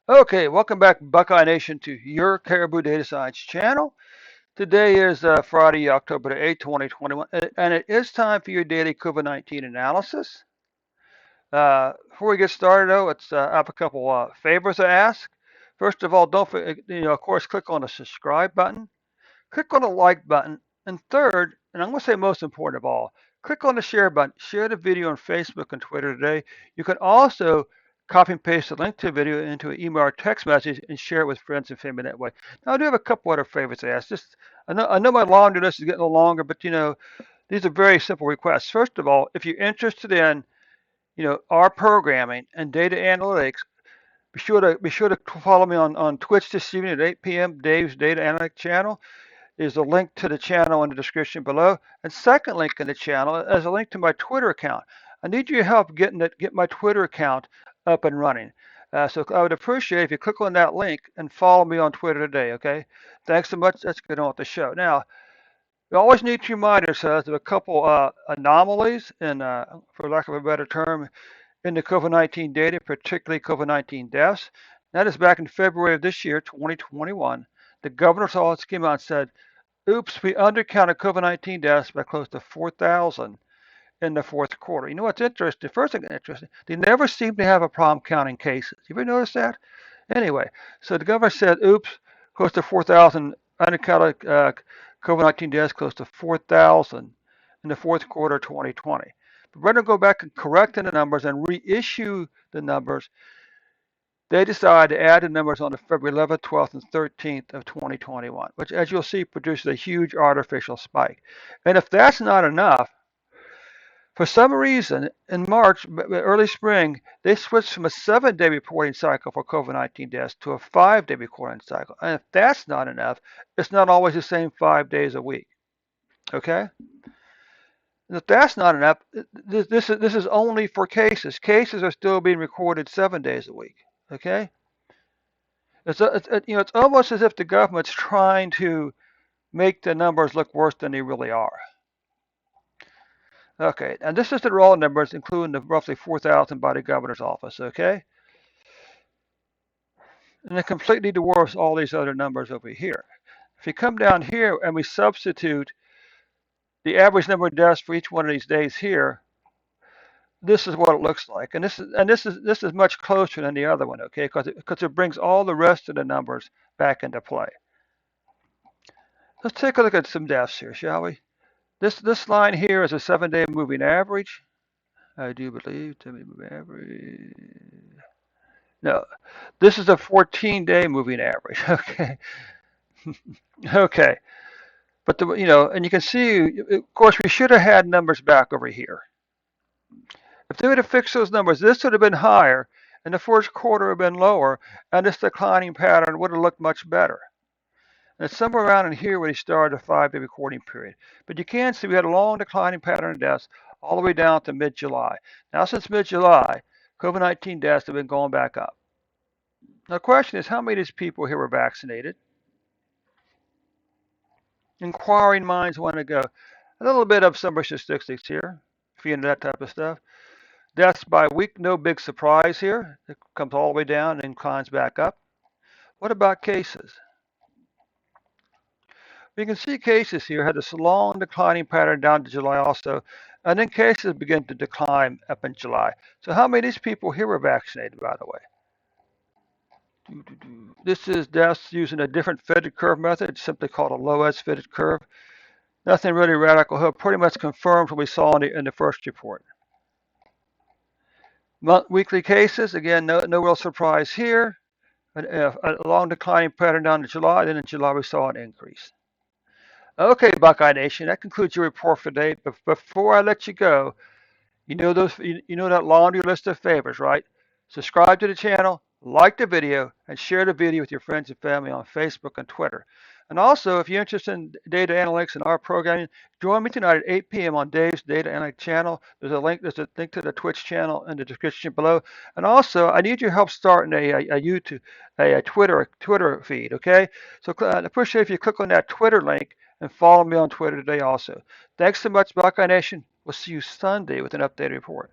Okay, welcome back, Buckeye Nation, to your Caribou Data Science channel. Today is Friday, October the 8th, 2021, and it is time for your daily COVID-19 analysis. Before we get started, though, I have a couple favors to ask. First of all, don't forget, of course, click on the subscribe button. Click on the like button. And third, and I'm going to say most important of all, click on the share button. Share the video on Facebook and Twitter today. You can also copy and paste the link to the video into an email or text message and share it with friends and family that way. Now, I do have a couple other favors to ask. I know my laundry list is getting a little longer, but these are very simple requests. First of all, if you're interested in our programming and data analytics, be sure to follow me on Twitch this evening at 8 p.m. Dave's Data Analytics channel is a link to the channel in the description below. And second link in the channel is a link to my Twitter account. I need your help get my Twitter account up and running. So I would appreciate if you click on that link and follow me on Twitter today, okay? Thanks so much. Let's get on with the show. Now, we always need to remind ourselves of a couple anomalies, for lack of a better term, in the COVID-19 data, particularly COVID-19 deaths. That is back in February of this year, 2021. The governor's office came out and said, oops, we undercounted COVID-19 deaths by close to 4,000 in the fourth quarter. You know what's interesting? First thing interesting, they never seem to have a problem counting cases. You ever notice that? Anyway, so the governor said, oops, close to 4,000 undercounted COVID-19 deaths, close to 4,000 in the fourth quarter of 2020. But rather than go back and correct the numbers and reissue the numbers, they decided to add the numbers on the February 11th, 12th, and 13th of 2021, which, as you'll see, produces a huge artificial spike. And if that's not enough, for some reason, in March, early spring, they switched from a 7-day reporting cycle for COVID-19 deaths to a 5-day reporting cycle. And if that's not enough, it's not always the same 5 days a week. Okay? And if that's not enough, this is only for cases. Cases are still being recorded 7 days a week. Okay? It's almost as if the government's trying to make the numbers look worse than they really are. Okay, and this is the raw numbers, including the roughly 4,000 by the governor's office. Okay, and it completely dwarfs all these other numbers over here. If you come down here and we substitute the average number of deaths for each one of these days here, this is what it looks like, and this is much closer than the other one. Okay, because it brings all the rest of the numbers back into play. Let's take a look at some deaths here, shall we? This line here is a 7-day moving average. I do believe 7-day moving average. No, this is a 14-day moving average. Okay, okay. But and you can see, of course, we should have had numbers back over here. If they would have fixed those numbers, this would have been higher, and the first quarter would have been lower, and this declining pattern would have looked much better. And it's somewhere around in here where they started a 5-day recording period. But you can see we had a long declining pattern of deaths all the way down to mid-July. Now, since mid-July, COVID-19 deaths have been going back up. Now, the question is, how many of these people here were vaccinated? Inquiring minds want to go. A little bit of summary statistics here, if you're into that type of stuff. Deaths by week, no big surprise here. It comes all the way down and climbs back up. What about cases? We can see cases here had this long declining pattern down to July also, and then cases begin to decline up in July. So how many of these people here were vaccinated, by the way? This is deaths using a different fitted curve method. It's simply called a low-S fitted curve. Nothing really radical here. Pretty much confirms what we saw in the first report. Weekly cases, again, no real surprise here. A long declining pattern down to July. Then in July, we saw an increase. Okay, Buckeye Nation, that concludes your report for today. But before I let you go, you know that laundry list of favors, right? Subscribe to the channel, like the video, and share the video with your friends and family on Facebook and Twitter. And also, if you're interested in data analytics and our programming, join me tonight at 8 p.m. on Dave's Data Analytics channel. There's a link to the Twitch channel in the description below. And also, I need your help starting a Twitter feed. Okay, so I'd appreciate if you click on that Twitter link and follow me on Twitter today also. Thanks so much, Buckeye Nation. We'll see you Sunday with an updated report.